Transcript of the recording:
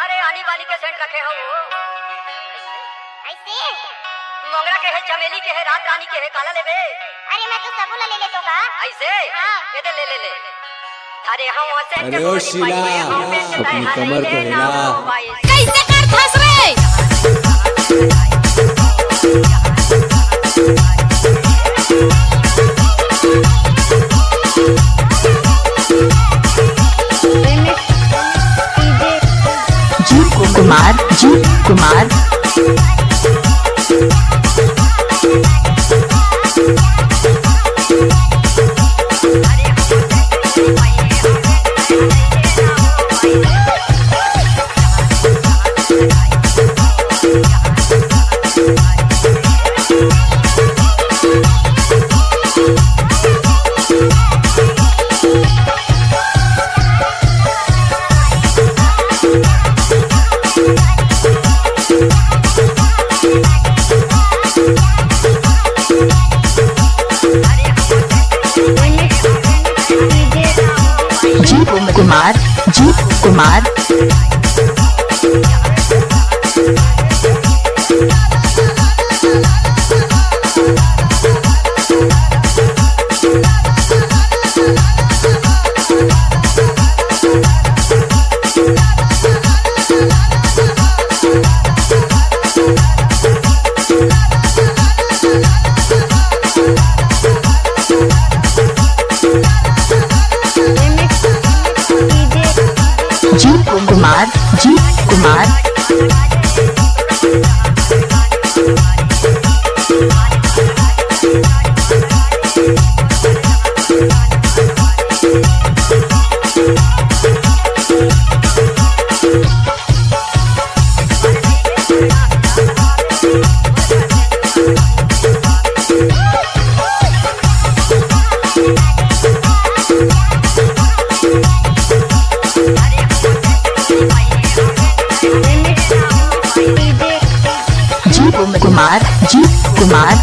अरे आनी बानी के सेंट रखे हो ऐसे मोंगरा के है, चमेली के है, रात रानी के है, काला लेबे? अरे मैं तो सबूला ले ले तो का ऐसे हाँ। ये दे ले अरे हम सेंट अरे ओ शीला, अपनी कमर तो हिला। कैसे कर फंस रे जी कुमार जी कुमार जी कुमार जी कुमार